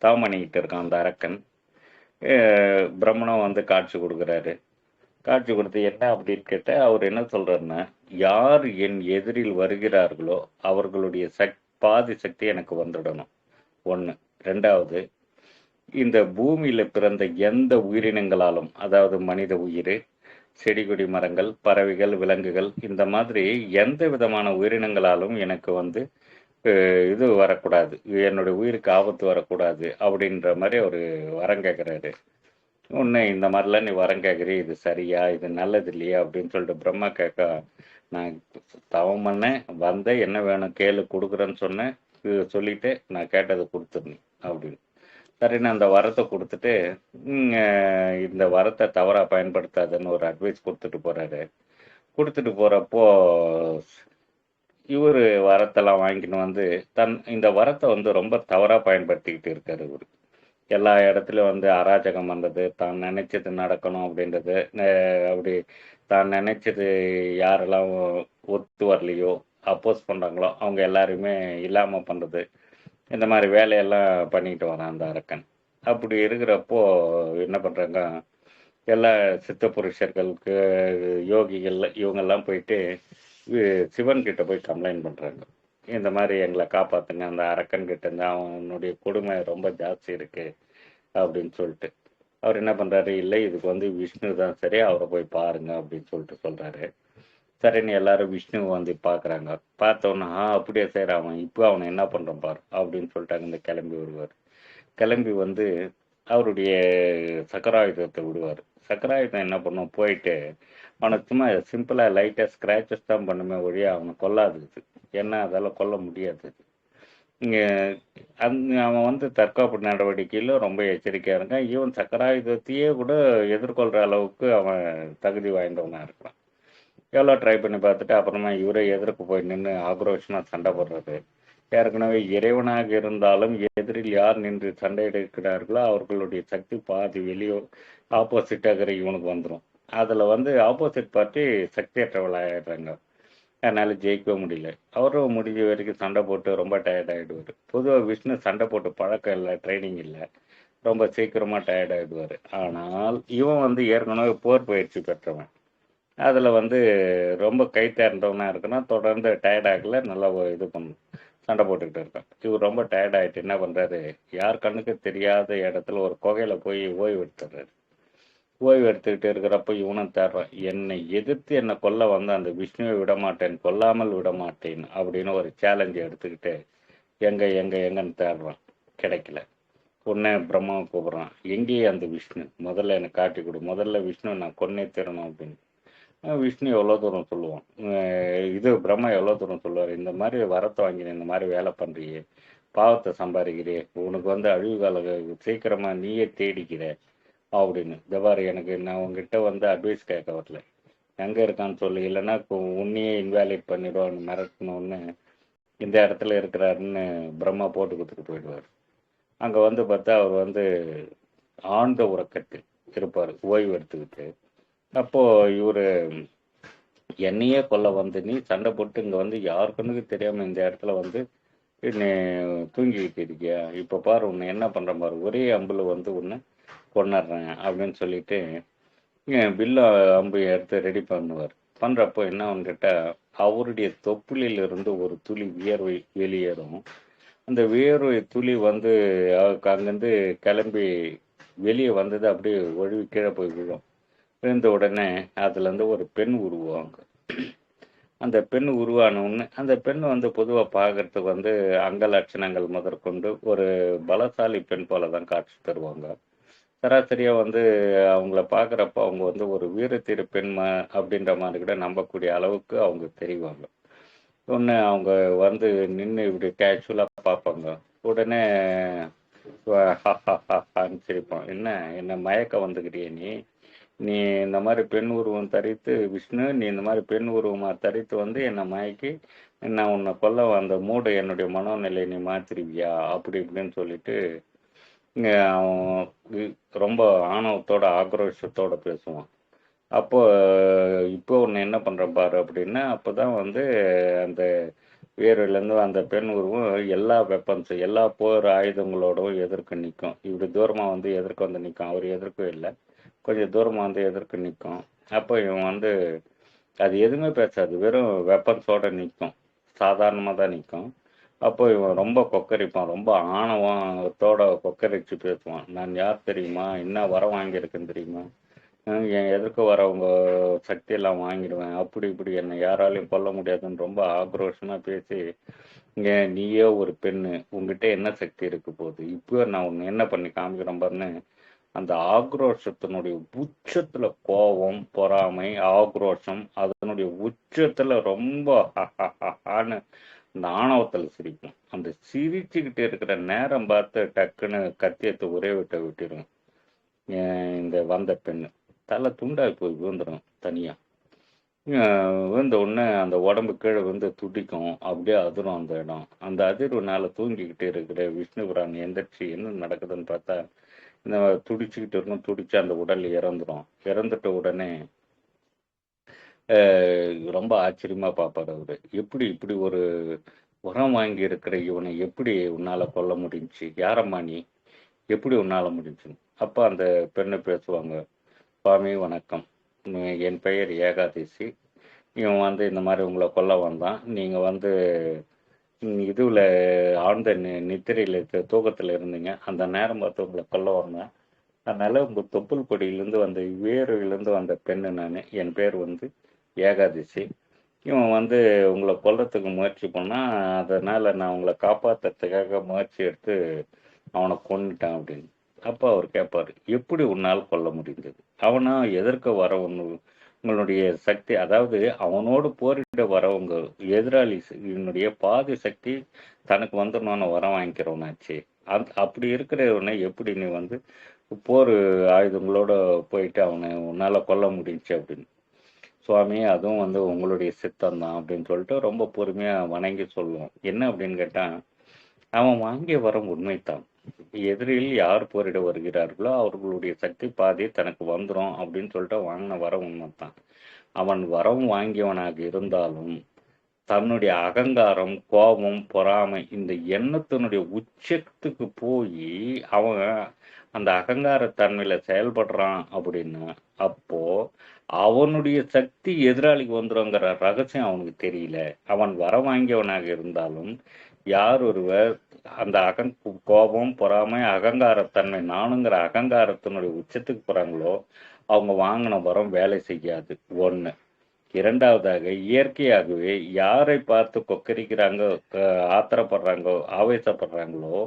தவம் பண்ணிக்கிட்டு இருக்கான் அந்த அரக்கன். பிரம்மனும் வந்து காட்சி கொடுக்குறாரு. காட்சி கொடுத்து என்ன அப்படின்னு கேட்டால் அவர் என்ன சொல்கிறாருன்னா, யார் என் எதிரில் வருகிறார்களோ அவர்களுடைய பாதி சக்தி எனக்கு வந்துடணும். ஒன்று. ரெண்டாவது, இந்த பூமியில் பிறந்த எந்த உயிரினங்களாலும், அதாவது மனித உயிர், செடி கொடி மரங்கள், பறவைகள், விலங்குகள், இந்த மாதிரி எந்த விதமான உயிரினங்களாலும் எனக்கு வந்து இது வரக்கூடாது, என்னுடைய உயிருக்கு ஆபத்து வரக்கூடாது அப்படின்ற மாதிரி ஒரு வரம் கேட்குறாரு. ஒன்று, இந்த மாதிரிலாம் நீ வரம் கேட்குறீ, இது சரியா, இது நல்லது இல்லையா அப்படின்னு சொல்லிட்டு பிரம்மா கேட்க, நான் தவம் பண்ணேன், வந்தேன், என்ன வேணும் கேளு கொடுக்குறேன்னு சொன்னேன், சொல்லிட்டு நான் கேட்டதை கொடுத்துருந்தேன் அப்படின்னு. சரின்னு அந்த வரத்தை கொடுத்துட்டு, இந்த வரத்தை தவறாக பயன்படுத்தாதுன்னு ஒரு அட்வைஸ் கொடுத்துட்டு போகிறாரு. கொடுத்துட்டு போகிறப்போ இவர் வரத்தெல்லாம் வாங்கின்னு வந்து இந்த வரத்தை வந்து ரொம்ப தவறாக பயன்படுத்திக்கிட்டு இருக்காரு இவர். எல்லா இடத்துலையும் வந்து அராஜகம் பண்ணுறது, தான் நினைச்சது நடக்கணும் அப்படின்றது, அப்படி தான் நினைச்சது யாரெல்லாம் ஒத்து வரலையோ, அப்போஸ் பண்ணுறாங்களோ அவங்க எல்லாருமே இல்லாமல் பண்ணுறது, இந்த மாதிரி வேலையெல்லாம் பண்ணிக்கிட்டு வரான் அந்த அரக்கன். அப்படி இருக்கிறப்போ என்ன பண்ணுறாங்க, எல்லா சித்த புருஷர்களுக்கு, யோகிகள், இவங்கெல்லாம் போயிட்டு சிவன் கிட்ட போய் கம்ப்ளைண்ட் பண்ணுறாங்க. இந்த மாதிரி எங்களை காப்பாற்றுங்க, அந்த அரக்கன் கிட்ட இருந்து அவனுடைய கொடுமை ரொம்ப ஜாஸ்தி இருக்கு அப்படின்னு சொல்லிட்டு. அவர் என்ன பண்ணுறாரு, இல்லை இதுக்கு வந்து விஷ்ணு தான் சரி, அவரை போய் பாருங்க அப்படின்னு சொல்லிட்டு சொல்கிறாரு. சரின்னு எல்லாரும் விஷ்ணுவை வந்து பார்க்குறாங்க. பார்த்தோன்னா அப்படியே சரி, அவன் இப்போ அவனை என்ன பண்ணுறான் பாரு அப்படின்னு சொல்லிட்டாங்க. இந்த கிளம்பி வருவார். கிளம்பி வந்து அவருடைய சக்கராயுதத்தை விடுவார். சக்கராயுதம் என்ன பண்ணும், போயிட்டு அவனை சும்மா சிம்பிளாக லைட்டாக ஸ்க்ராச்சஸ் தான் பண்ணுமே ஒழிய அவனை கொல்லாது. ஏன்னா அதால் கொல்ல முடியாது. இங்கே அவன் வந்து தற்காப்பு நடவடிக்கையில் ரொம்ப எச்சரிக்கையாக இருக்கான். ஈவன் சக்கராயுதத்தையே கூட எதிர்கொள்கிற அளவுக்கு அவன் தகுதி வாய்ந்தவனாக இருக்கிறான். எவ்வளோ ட்ரை பண்ணி பார்த்துட்டு அப்புறமா இவரை எதிர்க்கு போய் நின்று ஆக்ரோஷமாக சண்டை போடுறது. ஏற்கனவே இறைவனாக இருந்தாலும் எதிரில் யார் நின்று சண்டையிடுகிறார்களோ அவர்களுடைய சக்தி பாதி வெளியோ ஆப்போசிட்டாக இவனுக்கு வந்துடும். அதில் வந்து ஆப்போசிட் பார்ட்டி சக்தியற்றவளாயிடுறாங்க. அதனால் ஜெயிக்க முடியல. அவரும் முடிஞ்ச வரைக்கும் சண்டை போட்டு ரொம்ப டயர்டாகிடுவார். பொதுவாக விஷ்ணு சண்டை போட்டு பழக்கம் இல்லை, ட்ரைனிங் இல்லை, ரொம்ப சீக்கிரமாக டயர்டாகிடுவார். ஆனால் இவன் வந்து ஏற்கனவே போர் பயிற்சி பெற்றவன். அதில் வந்து ரொம்ப கை தேர்ந்தவனாக இருக்குன்னா தொடர்ந்து டயர்டாகல, நல்லா இது பண்ணும், சண்டை போட்டுக்கிட்டு இருக்கான். இவர் ரொம்ப டயர்டாகிட்டு என்ன பண்ணுறாரு, யார் கண்ணுக்கு தெரியாத இடத்துல ஒரு குகையில் போய் ஓய்வு எடுத்துடுறாரு. ஓய்வு எடுத்துக்கிட்டு இருக்கிறப்ப இவனும் தேடுறான், என்னை எதிர்த்து என்னை கொல்ல வந்து அந்த விஷ்ணுவை விடமாட்டேன், கொல்லாமல் விடமாட்டேன் அப்படின்னு ஒரு சேலஞ்சை எடுத்துக்கிட்டு எங்கன்னு தேடுறான். கிடைக்கல. உடனே பிரம்மாவை கூப்பிட்றான், எங்கேயே அந்த விஷ்ணு, முதல்ல என்னை காட்டி கொடு, முதல்ல விஷ்ணு நான் கொன்னே தரணும் அப்படின்னு. விஷ்ணு எவ்வளோ தூரம் சொல்லுவான், இது பிரம்மா எவ்வளோ தூரம் சொல்லுவார், இந்த மாதிரி வரத்தை வாங்கினேன், இந்த மாதிரி வேலை பண்ணுறியே, பாவத்தை சம்பாதிக்கிறே, உனக்கு வந்து அழிவு கால சீக்கிரமாக நீயே தேடிக்கிற அப்படின்னு. ஜபார், எனக்கு நான் உங்ககிட்ட வந்து அட்வைஸ் கேட்க வரல, எங்கே இருக்கான்னு சொல்லு, இல்லைன்னா உன்னையே இன்வேலிட் பண்ணிடுவான்னு மிரட்டணுன்னு இந்த இடத்துல இருக்கிறாருன்னு பிரம்மா போட்டு கொடுத்துட்டு போயிடுவார். அங்கே வந்து பார்த்தா அவர் வந்து ஆழ்ந்த உறக்கத்தில் இருப்பார், ஓய்வு எடுத்துக்கிட்டு. அப்போது இவர், என்னையே கொல்ல வந்து நீ சண்டை போட்டு இங்கே வந்து யாருக்குன்னு தெரியாமல் இந்த இடத்துல வந்து நீ தூங்கிக்கிட்டு இருக்கியா, இப்போ பாரு உன்னை என்ன பண்ணுற பாரு, ஒரே அம்பில் வந்து உன்னை கொண்டுடுறேன் அப்படின்னு சொல்லிட்டு பில்ல அம்பு எடுத்து ரெடி பண்ணுவார். பண்ணுறப்போ என்ன வந்துட்டா, அவருடைய தொப்புளிலிருந்து ஒரு துளி வியர்வை வெளியேறும். அந்த வியர்வை துளி வந்து அங்கேருந்து கிளம்பி வெளியே வந்தது, அப்படியே ஒழுவி கீழே போய் விழும். விழுந்த உடனே அதுலேருந்து ஒரு பெண் உருவாங்க. அந்த பெண் உருவானோன்னு அந்த பெண் வந்து பொதுவாக பார்க்கறதுக்கு வந்து அங்க லட்சணங்கள் முதற்கொண்டு ஒரு பலசாலி பெண் போல தான் காட்சி தருவாங்க. சராசரியாக வந்து அவங்கள பார்க்குறப்ப அவங்க வந்து ஒரு வீரத்தீர பெண் அப்படின்ற மாதிரி கூட நம்பக்கூடிய அளவுக்கு அவங்க தெரிவாங்க. ஒன்று அவங்க வந்து நின்று இப்படி கேஷுவலாக பார்ப்பாங்க. உடனே சிரிப்பான், என்ன மயக்க வந்துக்கிறிய நீ இந்த மாதிரி பெண் உருவம் தரித்து விஷ்ணு, நீ இந்த மாதிரி பெண் உருவமாக தரித்து வந்து என்னை மயக்கி நான் உன்னை கொல்ல அந்த மூடு என்னுடைய மனோநிலை நீ மாற்றிருவியா அப்படி இப்படின்னு சொல்லிட்டு அவன் ரொம்ப ஆணவத்தோட ஆக்ரோஷத்தோட பேசுவான். அப்போ இப்போ ஒன்று என்ன பண்ணுற பாரு அப்படின்னா, அப்போ தான் வந்து அந்த வேர்வையிலேருந்து அந்த பெண் உருவம் எல்லா வெப்பன்ஸ் எல்லா போர் ஆயுதங்களோடும் எதிர்க்க நிற்கும். இப்படி தூரமாக வந்து எதிர்க்க வந்து நிற்கும். அவர் எதிர்க்கவே இல்லை, கொஞ்சம் தூரமாக வந்து எதிர்க்க நிற்கும். அப்போ இவன் வந்து அது எதுவுமே பேசாது, வெறும் வெப்பன்ஸோட நிற்கும், சாதாரணமாக தான் நிற்கும். அப்போ இவன் ரொம்ப கொக்கரிப்பான், ரொம்ப ஆணவத்தோட கொக்கரிச்சு பேசுவான். நான் யார் தெரியுமா, என்ன வரம் வாங்கியிருக்கேன்னு தெரியுமா, என் எதிர்க்க வரவங்க சக்தியெல்லாம் வாங்கிடுவேன், அப்படி இப்படி என்னை யாராலையும் கொல்ல முடியாதுன்னு ரொம்ப ஆக்ரோஷமாக பேசி, இங்கே நீயே ஒரு பெண்ணு, உங்ககிட்ட என்ன சக்தி இருக்கு போகுது, இப்போ நான் உன்னை என்ன பண்ணி காமிக்கிறேன் பாருன்னு அந்த ஆக்ரோஷத்தினுடைய உச்சத்துல கோபம், பொறாமை, ஆக்ரோஷம் அதனுடைய உச்சத்துல ரொம்ப அந்த ஆணவத்தில் சிரிக்கும். அந்த சிரிச்சுக்கிட்டு இருக்கிற நேரம் பார்த்து டக்குன்னு கத்தியத்தை ஒரே விட்டிடும். இந்த வந்த பெண்ணு தலை துண்டாகி போய் விழுந்துடும் தனியா. விழுந்த உடனே அந்த உடம்பு கீழே வந்து துடிக்கும், அப்படியே அதிரும் அந்த இடம். அந்த அதிர்வுனால தூங்கிக்கிட்டு இருக்கிற விஷ்ணுபுரான் எந்திரிச்சு என்ன நடக்குதுன்னு பார்த்தா இந்த துடிச்சுக்கிட்டு இருக்கும். துடிச்சு அந்த உடல் இறந்துடும். இறந்துட்ட உடனே ரொம்ப ஆச்சரியமா பார்ப்பார் அவரு. எப்படி இப்படி ஒரு உரம் வாங்கி இருக்கிற இவனை எப்படி உன்னால கொல்ல முடிஞ்சுச்சு, யாரம்மா நீ, எப்படி உன்னால முடிஞ்சுன்னு. அப்போ அந்த பெண்ணு பேசுவாங்க, சுவாமி வணக்கம், என் பெயர் ஏகாதசி, இவன் வந்து இந்த மாதிரி உங்களை கொல்ல வந்தான், நீங்கள் வந்து இதுவில் ஆழ்ந்த நித்திரையில் தூக்கத்தில் இருந்தீங்க, அந்த நேரம் பார்த்து உங்களை கொல்ல வந்தேன், அதனால் உங்கள் தொப்புள் கொடியிலேருந்து வந்த வேர்வையிலேருந்து வந்த பெண்ணு நான், என் பேர் வந்து ஏகாதசி, இவன் வந்து உங்களை கொல்றதுக்கு முயற்சி பண்ணால் அதனால் நான் உங்களை காப்பாற்றுறதுக்காக முயற்சி எடுத்து அவனை கொண்டுட்டான் அப்படின்னு. அப்போ அவர் கேட்பார், எப்படி உன்னால் கொல்ல முடிந்தது, அவனா எதிர்க்க வரவங்க உங்களுடைய சக்தி, அதாவது அவனோடு போரிட வரவங்க எதிராளி என்னுடைய பாதி சக்தி தனக்கு வந்துடணும்னு வரம் வாங்கிக்கிறவனாச்சு, அப்படி இருக்கிறவனை எப்படி நீ வந்து போர் ஆயுதங்களோட போயிட்டு அவனை உன்னால் கொல்ல முடிஞ்சுச்சு அப்படின்னு. சுவாமி அதுவும் வந்து உங்களுடைய சித்தம் தான் அப்படின்னு சொல்லிட்டு ரொம்ப பொறுமையாக வணங்கி சொல்லுவோம். என்ன அப்படின்னு கேட்டால், அவன் வாங்கிய வரம் உண்மைத்தான், எதிரில் யார் போரிட வருகிறார்களோ அவர்களுடைய சக்தி பாதி தனக்கு வந்துடும் அப்படின்னு சொல்லிட்டு வாங்கின வரம் உண்மைத்தான். அவன் வரம் வாங்கியவனாக இருந்தாலும் தன்னுடைய அகங்காரம், கோபம், பொறாமை இந்த எண்ணத்தினுடைய உச்சத்துக்கு போய் அவன் அந்த அகங்காரத்தன்மையில செயல்படுறான் அப்படின்னா அப்போ அவனுடைய சக்தி எதிராளிக்கு வந்துருங்கிற ரகசியம் அவனுக்கு தெரியல. அவன் வர வாங்கியவனாக இருந்தாலும் யார் ஒருவர் அந்த கோபம், பொறாமை, அகங்காரத்தன்மை நானுங்கிற அகங்காரத்தினுடைய உச்சத்துக்கு போறாங்களோ அவங்க வாங்கின வரம் வேலை செய்யாது. ஒன்று. இரண்டாவதாக, இயற்கையாகவே யாரை பார்த்து கொக்கரிக்கிறாங்க, ஆத்திரப்படுறாங்கோ, ஆவேசப்படுறாங்களோ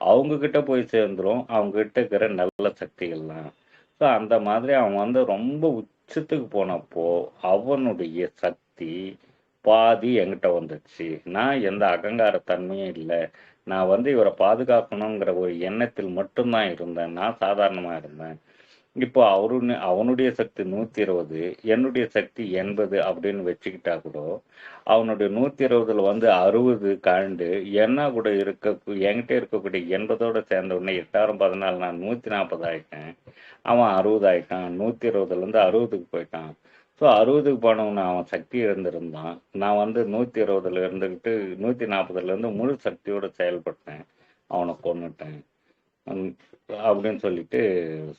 அவங்க கிட்ட போய் சேர்ந்துரும் அவங்க கிட்ட இருக்கிற நல்ல சக்திகள்லாம். ஸோ அந்த மாதிரி அவன் வந்து ரொம்ப உச்சத்துக்கு போனப்போ அவனுடைய சக்தி பாதி என்கிட்ட வந்துடுச்சு. நான் எந்த அகங்காரத்தன்மையும் இல்லை, நான் வந்து இவரை பாதுகாக்கணுங்கிற ஒரு எண்ணத்தில் மட்டும்தான் இருந்தேன், நான் சாதாரணமாக இருந்தேன். இப்போ அவனுடைய சக்தி 120, என்னுடைய சக்தி 80 அப்படின்னு வச்சுக்கிட்டா கூட அவனுடைய 120ல் வந்து 60 காண்டு என்ன கூட என்கிட்ட இருக்கக்கூடிய 80ஓட சேர்ந்த உடனே 8 14 நான் 140 ஆயிட்டேன். அவன் 60 ஆயிட்டான். 120லேருந்து 60க்கு போயிட்டான். ஸோ 60க்கு போனவன அவன் சக்தி இருந்திருந்தான், நான் வந்து 120ல் இருந்துக்கிட்டு 140லேருந்து முழு சக்தியோடு செயல்பட்டேன், அவனை கொன்னுட்டேன் அப்படின்னு சொல்லிட்டு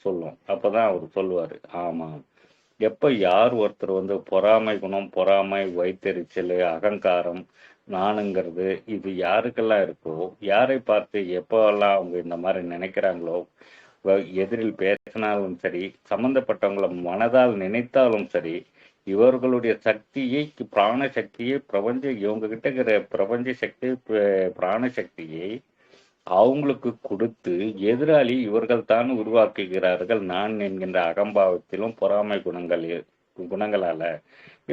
சொல்லுவோம். அப்போதான் அவர் சொல்லுவார், ஆமாம், எப்போ யார் ஒருத்தர் வந்து பொறாமை குணம், பொறாமை, வைத்தறிச்சல், அகங்காரம், நானுங்கிறது இது யாருக்கெல்லாம் இருக்கோ, யாரை பார்த்து எப்போல்லாம் அவங்க இந்த மாதிரி நினைக்கிறாங்களோ, எதிரில் பேசினாலும் சரி, சம்பந்தப்பட்டவங்களை மனதால் நினைத்தாலும் சரி, இவர்களுடைய சக்தியை, பிராண சக்தியை, இவங்க கிட்ட இருக்கிற பிரபஞ்ச சக்தி, பிராண சக்தியை அவங்களுக்கு கொடுத்து எதிராளி இவர்கள் தான் உருவாக்குகிறார்கள் நான் என்கின்ற அகம்பாவத்திலும் பொறாமை குணங்களால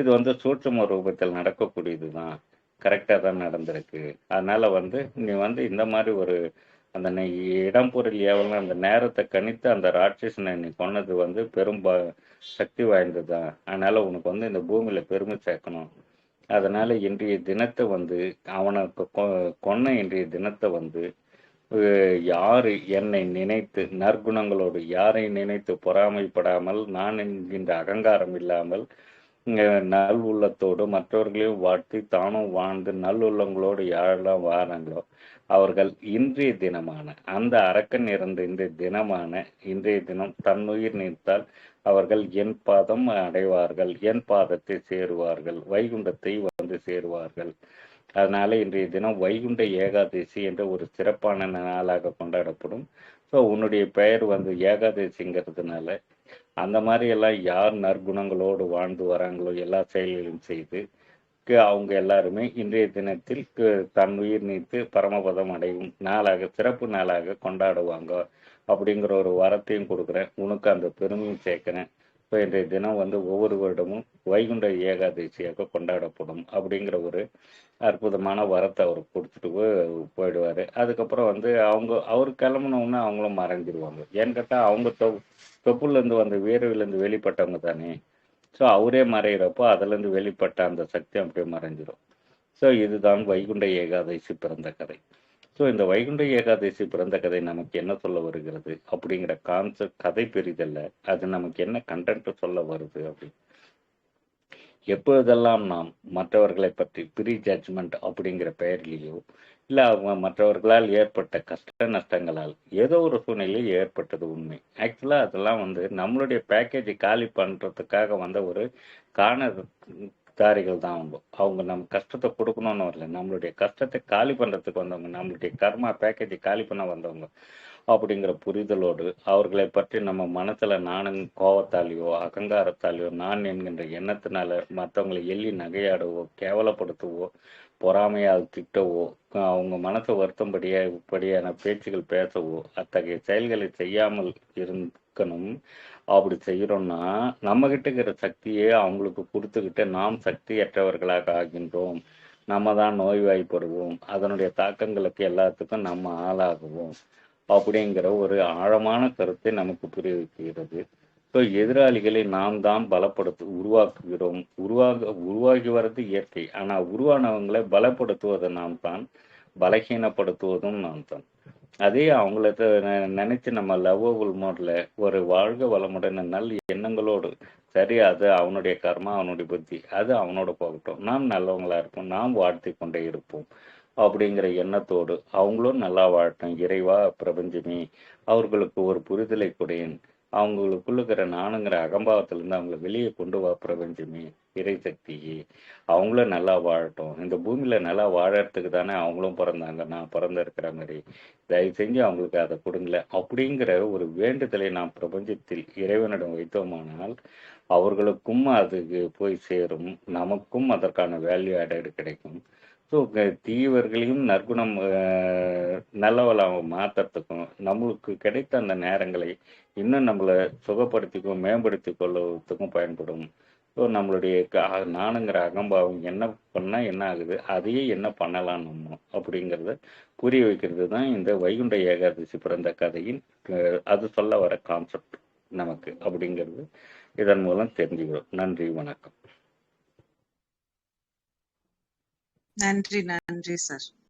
இது வந்து சூட்சும ரூபத்தில் நடக்கக்கூடியது தான், கரெக்டாக தான் நடந்திருக்கு. அதனால வந்து நீ வந்து இந்த மாதிரி ஒரு அந்த இடம் பொருள் ஏவலாம் அந்த நேரத்தை கணித்து அந்த ராட்சசனை நீ கொன்னது வந்து பெரும் சக்தி வாய்ந்தது தான். அதனால உனக்கு வந்து இந்த பூமியில பெருமை சேர்க்கணும். அதனால இன்றைய தினத்தை வந்து அவனுக்கு கொன்ன இன்றைய தினத்தை வந்து யாரு என்னை நினைத்து நற்குணங்களோடு யாரை நினைத்து பொறாமைப்படாமல் நான் என்கின்ற அகங்காரம் இல்லாமல் நல் உள்ளத்தோடு மற்றவர்களையும் வாழ்த்தி தானும் வாழ்ந்து நல்லுள்ளங்களோடு யாரெல்லாம் வாராங்களோ அவர்கள் இன்றைய தினமான அந்த அரக்கன் இறந்த இந்த தினமான இன்றைய தினம் தன்னுயிர் நீத்தால் அவர்கள் என் பாதம் அடைவார்கள், என் பாதத்தை சேருவார்கள், வைகுண்டத்தை வந்து சேருவார்கள். அதனால இன்றைய தினம் வைகுண்ட ஏகாதசி என்ற ஒரு சிறப்பான நாளாக கொண்டாடப்படும். ஸோ உன்னுடைய பெயர் வந்து ஏகாதசிங்கிறதுனால அந்த மாதிரி எல்லாம் யார் நற்குணங்களோடு வாழ்ந்து வராங்களோ எல்லா செயல்களையும் செய்து அவங்க எல்லாருமே இன்றைய தினத்தில் தன் உயிர் நீத்து பரமபதம் அடையும் நாளாக சிறப்பு நாளாக கொண்டாடுவாங்க அப்படிங்கிற ஒரு வரத்தையும் கொடுக்குறேன். உனக்கு அந்த பெருமையும் சேர்க்கிறேன். இப்போ இன்றைய தினம் வந்து ஒவ்வொரு வருடமும் வைகுண்ட ஏகாதசியாக கொண்டாடப்படும் அப்படிங்கிற ஒரு அற்புதமான வரத்தை அவர் கொடுத்துட்டு போயிடுவார். அதுக்கப்புறம் வந்து அவர் கிளம்புனவுடனே அவங்களும் மறைஞ்சிருவாங்க. ஏன்னு கேட்டால் அவங்க தொப்புலேருந்து வந்த வேர்வையிலேருந்து வெளிப்பட்டவங்க தானே. ஸோ அவரே மறைகிறப்போ அதுலேருந்து வெளிப்பட்ட அந்த சக்தி அப்படியே மறைஞ்சிடும். ஸோ இதுதான் வைகுண்ட ஏகாதசி பிறந்த கதை. ஸோ இந்த வைகுண்ட ஏகாதசி பிறந்த கதை நமக்கு என்ன சொல்ல வருகிறது அப்படிங்கிற கான்செப்ட் கதை பெரிதல்ல, அது நமக்கு என்ன கண்டென்ட் சொல்ல வருது அப்படின்னு. எப்பொழுதெல்லாம் நாம் மற்றவர்களை பற்றி ப்ரீ ஜட்ஜ்மெண்ட் அப்படிங்கிற பெயர்லேயோ இல்லை அவங்க மற்றவர்களால் ஏற்பட்ட கஷ்ட நஷ்டங்களால் ஏதோ ஒரு சூழ்நிலையில் ஏற்பட்டது உண்மை. ஆக்சுவலாக அதெல்லாம் வந்து நம்மளுடைய பேக்கேஜை காலி பண்ணுறதுக்காக வந்த ஒரு காரணதாரிகள் தான் அவங்க நம்ம கஷ்டத்தை கொடுக்கணும்னு வரல, நம்மளுடைய கஷ்டத்தை காலி பண்ணுறதுக்கு வந்தவங்க, நம்மளுடைய கர்மா பேக்கேஜை காலி பண்ண வந்தவங்க அப்படிங்கிற புரிதலோடு அவர்களை பற்றி நம்ம மனசுல நானும் கோவத்தாலேயோ அகங்காரத்தாலேயோ நான் என்கின்ற எண்ணத்தினால மற்றவங்களை எள்ளி நகையாடவோ கேவலப்படுத்தவோ பொறாமையால் திட்டவோ அவங்க மனசை வருத்தம்படியான பேச்சுகள் பேசவோ அத்தகைய செயல்களை செய்யாமல் இருக்கணும். அப்படி செய்யறோம்னா நம்ம கிட்ட இருக்கிற சக்தியே அவங்களுக்கு கொடுத்துக்கிட்டு நாம் சக்தியற்றவர்களாக ஆகின்றோம். நம்ம தான் நோய்வாய்ப்படுவோம், அதனுடைய தாக்கங்களுக்கு எல்லாத்துக்கும் நம்ம ஆளாகுவோம் அப்படிங்கிற ஒரு ஆழமான கருத்தை நமக்கு புரிய வைக்கிறது. ஸோ எதிராளிகளை நாம் தான் உருவாக்குகிறோம். உருவாகி வர்றது இயற்கை. ஆனால் உருவானவங்களை பலப்படுத்துவதை நாம் தான், பலகீனப்படுத்துவதும் நாம் தான். அதே அவங்கள நினைச்சு நம்ம லவ்வபுல் மோட்ல ஒரு வாழ்க வளமுடன் நல் எண்ணங்களோடு, சரி அது அவனுடைய கர்மா அவனுடைய புத்தி, அது அவனோட போகட்டும், நாம் நல்லவங்களா இருப்போம், நாம் வாழ்த்தி கொண்டே இருப்போம் அப்படிங்கிற எண்ணத்தோடு அவங்களும் நல்லா வாழட்டும், இறைவா பிரபஞ்சமே அவர்களுக்கு ஒரு புரிதலை கொடேன், அவங்களுக்குள்ளுக்கிற நானுங்கிற அகம்பாவத்திலேருந்து அவங்கள வெளியே கொண்டு வா பிரபஞ்சமே இறை சக்தியே, அவங்களும் நல்லா வாழட்டும், இந்த பூமியில் நல்லா வாழறதுக்கு தானே அவங்களும் பிறந்தாங்க, நான் பிறந்திருக்கிற மாதிரி தயவு செஞ்சு அவங்களுக்கு அதை கொடுங்கள அப்படிங்கிற ஒரு வேண்டுதலை நாம் பிரபஞ்சத்தில் இறைவனிடம் வைத்தோமானால் அவர்களுக்கும் அதுக்கு போய் சேரும், நமக்கும் அதற்கான வேல்யூ ஆடட் கிடைக்கும். ஸோ தீவர்களையும் நற்குணம் நல்லவளாக மாற்றுறதுக்கும் நம்மளுக்கு கிடைத்த அந்த நேரங்களை இன்னும் நம்மளை சுகப்படுத்திக்கும் மேம்படுத்தி கொள்வதுக்கும் பயன்படும். ஸோ நம்மளுடைய நானுங்கிற அகம்பாவம் என்ன பண்ணால் என்ன ஆகுது, அதையே என்ன பண்ணலாம் நம்ம அப்படிங்கிறத புரிய வைக்கிறது தான் இந்த வைகுண்ட ஏகாதசி பிறந்த கதையின் அது சொல்ல வர கான்செப்ட் நமக்கு அப்படிங்கிறது இதன் மூலம் தெரிஞ்சுக்கிறோம். நன்றி, வணக்கம். நன்றி, நன்றி சார்.